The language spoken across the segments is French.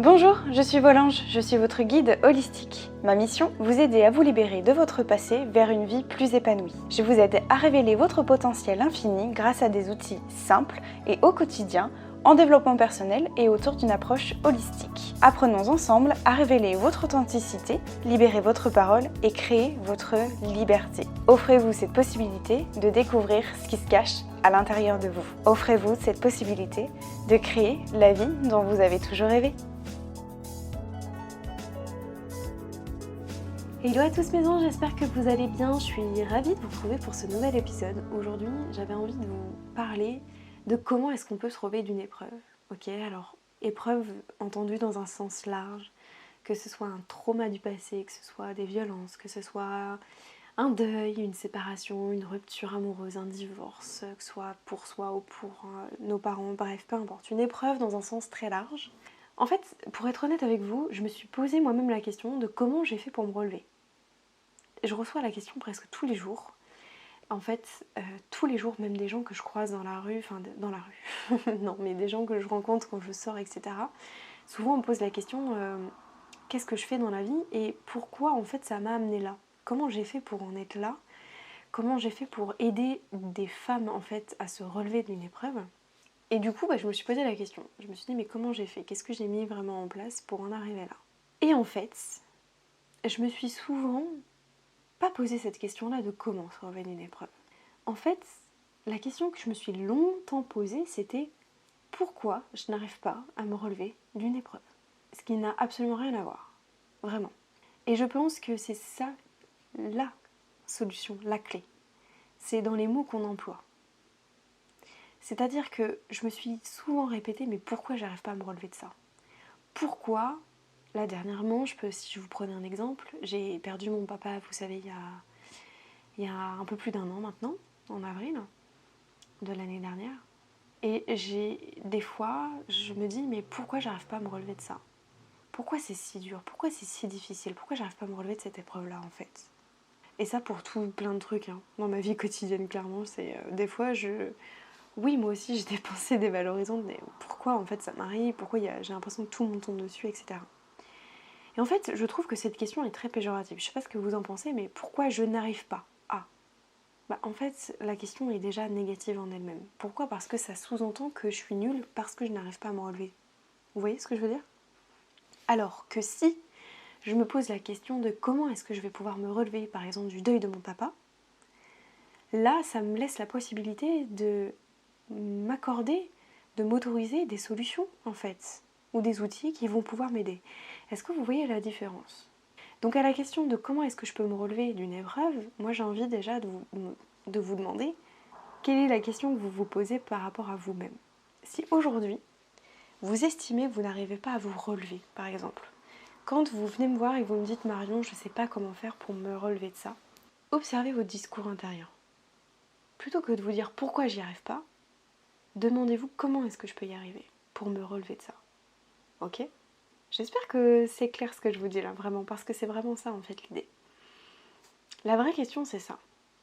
Bonjour, je suis Volange, je suis votre guide holistique. Ma mission, vous aider à vous libérer de votre passé vers une vie plus épanouie. Je vous aide à révéler votre potentiel infini grâce à des outils simples et au quotidien, en développement personnel et autour d'une approche holistique. Apprenons ensemble à révéler votre authenticité, libérer votre parole et créer votre liberté. Offrez-vous cette possibilité de découvrir ce qui se cache à l'intérieur de vous. Offrez-vous cette possibilité de créer la vie dont vous avez toujours rêvé. Hello à tous mes anges, j'espère que vous allez bien. Je suis ravie de vous retrouver pour ce nouvel épisode. Aujourd'hui, j'avais envie de vous parler de comment est-ce qu'on peut se relever d'une épreuve. Ok, alors épreuve entendue dans un sens large, que ce soit un trauma du passé, que ce soit des violences, que ce soit un deuil, une séparation, une rupture amoureuse, un divorce, que ce soit pour soi ou pour nos parents, bref, peu importe. Une épreuve dans un sens très large. En fait, pour être honnête avec vous, je me suis posé moi-même la question de comment j'ai fait pour me relever. Je reçois la question presque tous les jours. En fait, tous les jours, même des gens que je croise dans la rue, non, mais des gens que je rencontre quand je sors, etc. Souvent on me pose la question, qu'est-ce que je fais dans la vie et pourquoi en fait ça m'a amené là ? Comment j'ai fait pour en être là ? Comment j'ai fait pour aider des femmes en fait à se relever d'une épreuve ? Et du coup, je me suis posé la question. Je me suis dit, mais comment j'ai fait ? Qu'est-ce que j'ai mis vraiment en place pour en arriver là ? Et en fait, je me suis souvent pas posé cette question-là de comment se relever d'une épreuve. En fait, la question que je me suis longtemps posée, c'était pourquoi je n'arrive pas à me relever d'une épreuve ? Ce qui n'a absolument rien à voir. Vraiment. Et je pense que c'est ça la solution, la clé. C'est dans les mots qu'on emploie. C'est-à-dire que je me suis souvent répété, mais pourquoi j'arrive pas à me relever de ça ? Pourquoi, là dernièrement, si je vous prenais un exemple, j'ai perdu mon papa, vous savez, il y a un peu plus d'1 an maintenant, en avril de l'année dernière. Et des fois, je me dis, mais pourquoi j'arrive pas à me relever de ça ? Pourquoi c'est si dur ? Pourquoi c'est si difficile ? Pourquoi j'arrive pas à me relever de cette épreuve-là, en fait ? Et ça pour tout plein de trucs, hein. Dans ma vie quotidienne, clairement, c'est des fois, oui, moi aussi, j'ai des pensées dévalorisantes, mais pourquoi, en fait, ça m'arrive ? Pourquoi j'ai l'impression que tout me tombe dessus, etc. Et en fait, je trouve que cette question est très péjorative. Je sais pas ce que vous en pensez, mais pourquoi je n'arrive pas à ? En fait, la question est déjà négative en elle-même. Pourquoi ? Parce que ça sous-entend que je suis nulle parce que je n'arrive pas à me relever. Vous voyez ce que je veux dire ? Alors que si je me pose la question de comment est-ce que je vais pouvoir me relever, par exemple, du deuil de mon papa, là, ça me laisse la possibilité de m'accorder, de m'autoriser des solutions, en fait, ou des outils qui vont pouvoir m'aider. Est-ce que vous voyez la différence ? Donc à la question de comment est-ce que je peux me relever d'une épreuve, moi j'ai envie déjà de vous demander quelle est la question que vous vous posez par rapport à vous-même. Si aujourd'hui, vous estimez que vous n'arrivez pas à vous relever, par exemple, quand vous venez me voir et que vous me dites « Marion, je ne sais pas comment faire pour me relever de ça », observez votre discours intérieur. Plutôt que de vous dire « Pourquoi j'y arrive pas ?», demandez-vous « Comment est-ce que je peux y arriver pour me relever de ça ?» Ok ? J'espère que c'est clair ce que je vous dis là, vraiment, parce que c'est vraiment ça en fait l'idée. La vraie question c'est ça,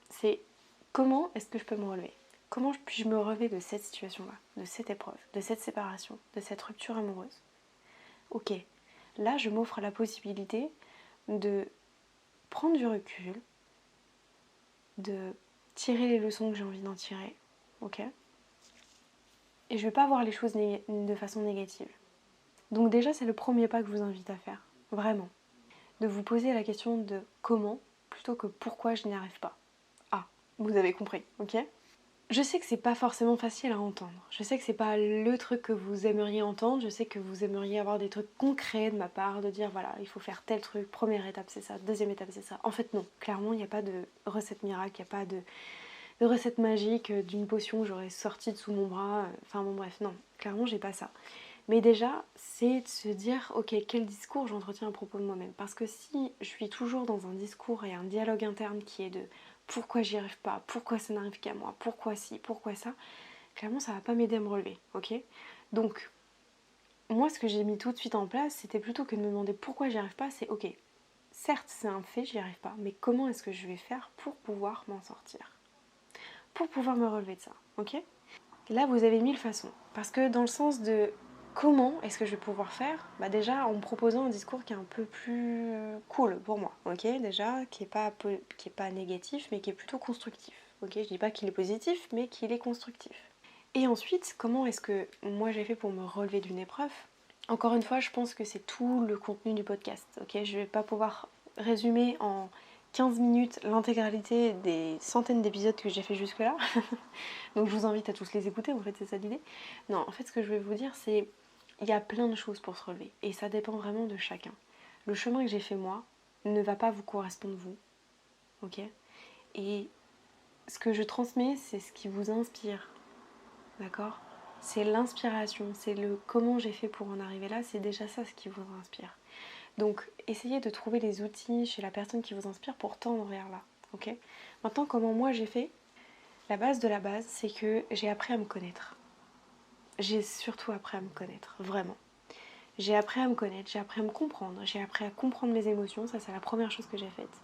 c'est comment est-ce que je peux me relever ? Comment puis-je me relever de cette situation-là, de cette épreuve, de cette séparation, de cette rupture amoureuse ? Ok, là je m'offre la possibilité de prendre du recul, de tirer les leçons que j'ai envie d'en tirer, ok ? Et je ne vais pas voir les choses de façon négative. Donc déjà c'est le premier pas que je vous invite à faire, vraiment. De vous poser la question de comment plutôt que pourquoi je n'y arrive pas. Ah, vous avez compris, ok ? Je sais que c'est pas forcément facile à entendre. Je sais que c'est pas le truc que vous aimeriez entendre. Je sais que vous aimeriez avoir des trucs concrets de ma part, de dire voilà, il faut faire tel truc, première étape c'est ça, deuxième étape c'est ça. En fait non, clairement il n'y a pas de recette miracle, il n'y a pas de recette magique d'une potion que j'aurais sortie de sous mon bras. Enfin bon bref, non, clairement j'ai pas ça. Mais déjà, c'est de se dire, ok, quel discours j'entretiens à propos de moi-même ? Parce que si je suis toujours dans un discours et un dialogue interne qui est de pourquoi j'y arrive pas, pourquoi ça n'arrive qu'à moi, pourquoi ci, pourquoi ça, clairement ça va pas m'aider à me relever, ok ? Donc, moi ce que j'ai mis tout de suite en place, c'était plutôt que de me demander pourquoi j'y arrive pas, c'est ok, certes c'est un fait, j'y arrive pas, mais comment est-ce que je vais faire pour pouvoir m'en sortir ? Pour pouvoir me relever de ça, ok ? Là vous avez 1000 façons, parce que dans le sens de comment est-ce que je vais pouvoir faire? Bah déjà en me proposant un discours qui est un peu plus cool pour moi, ok? Déjà, qui est pas négatif, mais qui est plutôt constructif. Ok, je dis pas qu'il est positif, mais qu'il est constructif. Et ensuite, comment est-ce que moi j'ai fait pour me relever d'une épreuve? Encore une fois, je pense que c'est tout le contenu du podcast. Ok, je vais pas pouvoir résumer en 15 minutes l'intégralité des centaines d'épisodes que j'ai fait jusque-là. Donc je vous invite à tous les écouter, en fait, c'est ça l'idée. Non, en fait, ce que je vais vous dire, c'est il y a plein de choses pour se relever et ça dépend vraiment de chacun. Le chemin que j'ai fait moi ne va pas vous correspondre vous, ok? Et ce que je transmets, c'est ce qui vous inspire, d'accord? C'est l'inspiration, c'est le comment j'ai fait pour en arriver là, c'est déjà ça ce qui vous inspire. Donc essayez de trouver les outils chez la personne qui vous inspire pour tendre vers là, ok? Maintenant, comment moi j'ai fait? La base de la base, c'est que j'ai appris à me connaître. J'ai surtout appris à me connaître, vraiment. J'ai appris à me connaître, j'ai appris à me comprendre, j'ai appris à comprendre mes émotions, ça c'est la première chose que j'ai faite.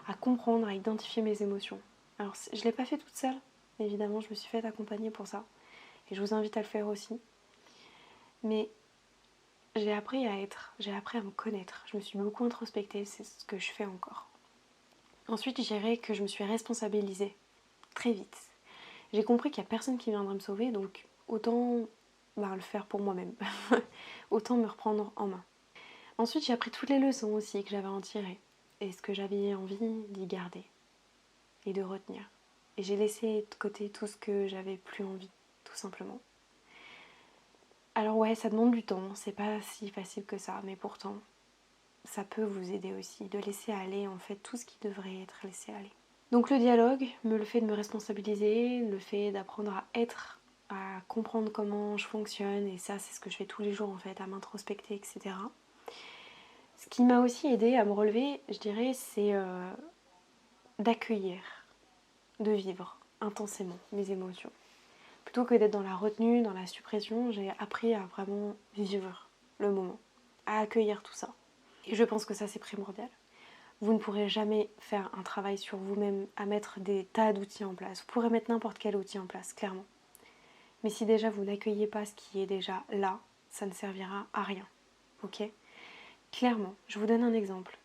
À comprendre, à identifier mes émotions. Alors je ne l'ai pas fait toute seule, évidemment, je me suis fait accompagner pour ça. Et je vous invite à le faire aussi. Mais j'ai appris à être, j'ai appris à me connaître. Je me suis beaucoup introspectée, c'est ce que je fais encore. Ensuite, je dirais que je me suis responsabilisée très vite. J'ai compris qu'il n'y a personne qui viendra me sauver, donc autant le faire pour moi-même. Autant me reprendre en main. Ensuite, j'ai appris toutes les leçons aussi que j'avais à en tirer et ce que j'avais envie d'y garder et de retenir. Et j'ai laissé de côté tout ce que j'avais plus envie, tout simplement. Alors ouais, ça demande du temps, c'est pas si facile que ça, mais pourtant, ça peut vous aider aussi de laisser aller en fait tout ce qui devrait être laissé aller. Donc le dialogue, le fait de me responsabiliser, le fait d'apprendre à être, à comprendre comment je fonctionne, et ça c'est ce que je fais tous les jours en fait, à m'introspecter, etc. Ce qui m'a aussi aidé à me relever, je dirais, c'est d'accueillir, de vivre intensément mes émotions. Plutôt que d'être dans la retenue, dans la suppression, j'ai appris à vraiment vivre le moment, à accueillir tout ça. Et je pense que ça c'est primordial. Vous ne pourrez jamais faire un travail sur vous-même à mettre des tas d'outils en place. Vous pourrez mettre n'importe quel outil en place, clairement. Mais si déjà vous n'accueillez pas ce qui est déjà là, ça ne servira à rien. Ok ? Clairement, je vous donne un exemple.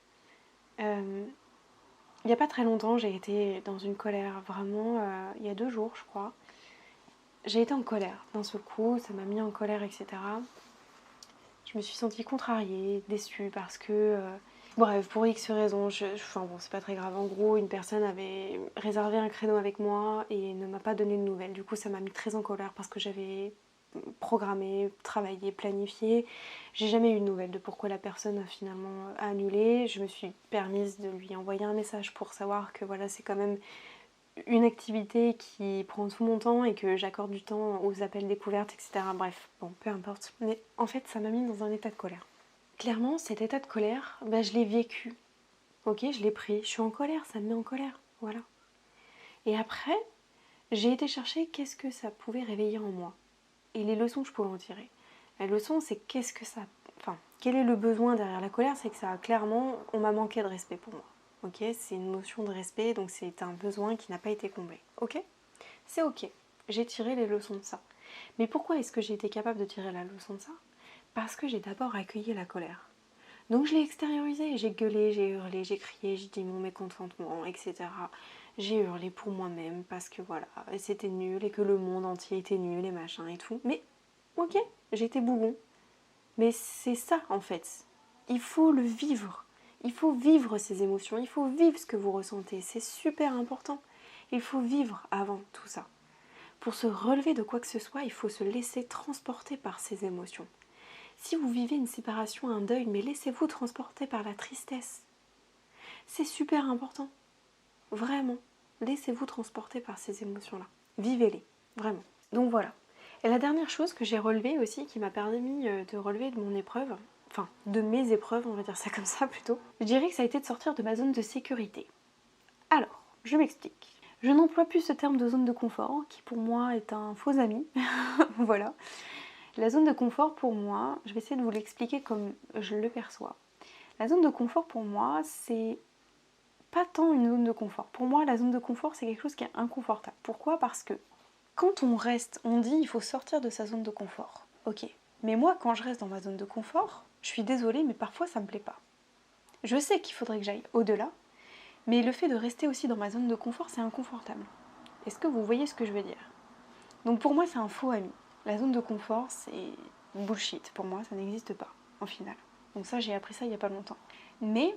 Il n'y a pas très longtemps, j'ai été dans une colère, vraiment, il y a 2 jours je crois. J'ai été en colère d'un seul coup, ça m'a mis en colère, etc. Je me suis sentie contrariée, déçue parce que... bref, pour X raisons, enfin bon, c'est pas très grave. En gros, une personne avait réservé un créneau avec moi et ne m'a pas donné de nouvelles. Du coup, ça m'a mis très en colère parce que j'avais programmé, travaillé, planifié. J'ai jamais eu de nouvelles de pourquoi la personne a finalement annulé. Je me suis permise de lui envoyer un message pour savoir que voilà, c'est quand même une activité qui prend tout mon temps et que j'accorde du temps aux appels découvertes, etc. Bref, bon, peu importe. Mais en fait, ça m'a mis dans un état de colère. Clairement, cet état de colère, je l'ai vécu. Ok, je l'ai pris. Je suis en colère, ça me met en colère. Voilà. Et après, j'ai été chercher qu'est-ce que ça pouvait réveiller en moi. Et les leçons que je pouvais en tirer. La leçon, c'est qu'est-ce que ça... Enfin, quel est le besoin derrière la colère? C'est que ça a clairement... On m'a manqué de respect pour moi. Ok, c'est une notion de respect, donc c'est un besoin qui n'a pas été comblé. Ok, c'est ok. J'ai tiré les leçons de ça. Mais pourquoi est-ce que j'ai été capable de tirer la leçon de ça? Parce que j'ai d'abord accueilli la colère. Donc je l'ai extériorisé, j'ai gueulé, j'ai hurlé, j'ai crié, j'ai dit mon mécontentement, etc. J'ai hurlé pour moi-même parce que voilà, c'était nul et que le monde entier était nul et machin et tout. Mais ok, j'étais bougon. Mais c'est ça en fait. Il faut le vivre. Il faut vivre ces émotions, il faut vivre ce que vous ressentez. C'est super important. Il faut vivre avant tout ça. Pour se relever de quoi que ce soit, il faut se laisser transporter par ces émotions. Si vous vivez une séparation, un deuil, mais laissez-vous transporter par la tristesse. C'est super important. Vraiment. Laissez-vous transporter par ces émotions-là. Vivez-les. Vraiment. Donc voilà. Et la dernière chose que j'ai relevée aussi, qui m'a permis de relever de mon épreuve, enfin de mes épreuves, on va dire ça comme ça plutôt, je dirais que ça a été de sortir de ma zone de sécurité. Alors, je m'explique. Je n'emploie plus ce terme de zone de confort, qui pour moi est un faux ami. Voilà. La zone de confort pour moi, je vais essayer de vous l'expliquer comme je le perçois. La zone de confort pour moi, c'est pas tant une zone de confort. Pour moi, la zone de confort, c'est quelque chose qui est inconfortable. Pourquoi? Parce que quand on reste, on dit il faut sortir de sa zone de confort. Ok, Mais moi, quand je reste dans ma zone de confort, je suis désolée, mais parfois ça me plaît pas. Je sais qu'il faudrait que j'aille au-delà, mais le fait de rester aussi dans ma zone de confort, c'est inconfortable. Est-ce que vous voyez ce que je veux dire? Donc pour moi, c'est un faux ami. La zone de confort, c'est bullshit. Pour moi, ça n'existe pas, en final. Donc ça, j'ai appris ça il n'y a pas longtemps. Mais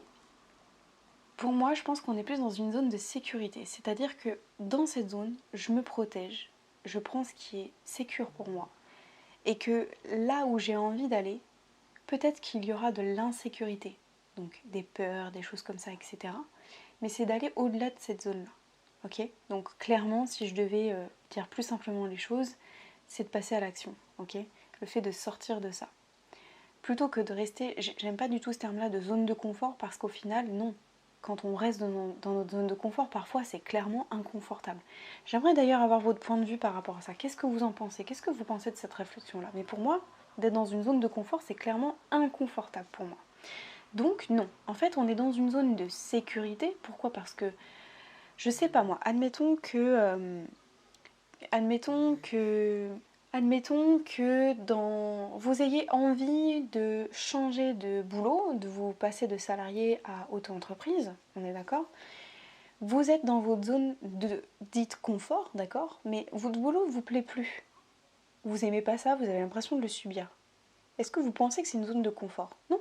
pour moi, je pense qu'on est plus dans une zone de sécurité. C'est-à-dire que dans cette zone, je me protège, je prends ce qui est sécure pour moi. Et que là où j'ai envie d'aller, peut-être qu'il y aura de l'insécurité. Donc des peurs, des choses comme ça, etc. Mais c'est d'aller au-delà de cette zone-là. Ok? Donc clairement, si je devais dire plus simplement les choses, c'est de passer à l'action. Ok? Le fait de sortir de ça. Plutôt que de rester, j'aime pas du tout ce terme-là de zone de confort parce qu'au final, non. Quand on reste dans notre zone de confort, parfois c'est clairement inconfortable. J'aimerais d'ailleurs avoir votre point de vue par rapport à ça. Qu'est-ce que vous en pensez? Qu'est-ce que vous pensez de cette réflexion-là? Mais pour moi, d'être dans une zone de confort, c'est clairement inconfortable pour moi. Donc non, en fait on est dans une zone de sécurité. Pourquoi? Parce que, je sais pas moi, admettons que vous ayez envie de changer de boulot, de vous passer de salarié à auto-entreprise, on est d'accord? Vous êtes dans votre zone de dite confort, d'accord? Mais votre boulot ne vous plaît plus. Vous aimez pas ça, vous avez l'impression de le subir. Est-ce que vous pensez que c'est une zone de confort? Non.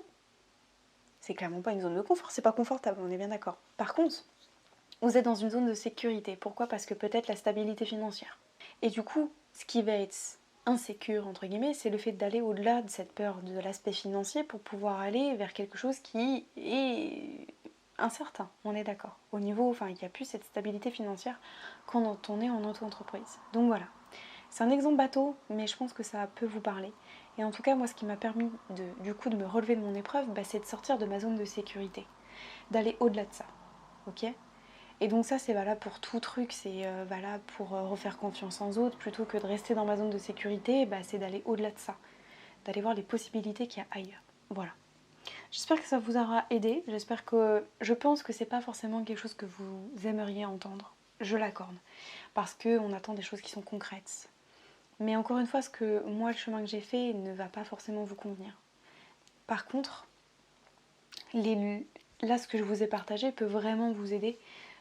C'est clairement pas une zone de confort, c'est pas confortable, on est bien d'accord. Par contre, vous êtes dans une zone de sécurité. Pourquoi? Parce que peut-être la stabilité financière. Et du coup, ce qui va être insécure, entre guillemets, c'est le fait d'aller au-delà de cette peur de l'aspect financier pour pouvoir aller vers quelque chose qui est incertain, on est d'accord. Au niveau, enfin, il n'y a plus cette stabilité financière quand on est en auto-entreprise. Donc voilà. C'est un exemple bateau, mais je pense que ça peut vous parler. Et en tout cas, moi, ce qui m'a permis du coup de me relever de mon épreuve, c'est de sortir de ma zone de sécurité, d'aller au-delà de ça. Ok? Et donc ça, c'est valable pour tout truc, c'est valable pour refaire confiance en autres, plutôt que de rester dans ma zone de sécurité, c'est d'aller au-delà de ça, d'aller voir les possibilités qu'il y a ailleurs. Voilà. J'espère que ça vous aura aidé, je pense que c'est pas forcément quelque chose que vous aimeriez entendre, je l'accorde, parce qu'on attend des choses qui sont concrètes. Mais encore une fois, le chemin que j'ai fait ne va pas forcément vous convenir. Par contre, là, ce que je vous ai partagé peut vraiment vous aider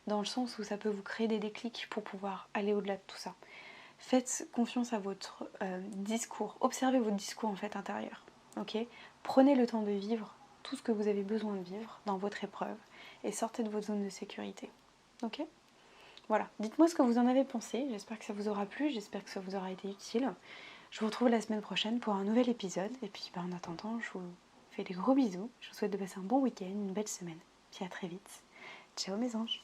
dans le sens où ça peut vous créer des déclics pour pouvoir aller au-delà de tout ça. Faites confiance à votre discours, observez votre discours en fait intérieur. Ok? Prenez le temps de vivre tout ce que vous avez besoin de vivre dans votre épreuve et sortez de votre zone de sécurité. Ok? Voilà, dites-moi ce que vous en avez pensé, j'espère que ça vous aura plu, j'espère que ça vous aura été utile. Je vous retrouve la semaine prochaine pour un nouvel épisode et puis en attendant, je vous fais des gros bisous, je vous souhaite de passer un bon week-end, une belle semaine, puis à très vite. Ciao mes anges!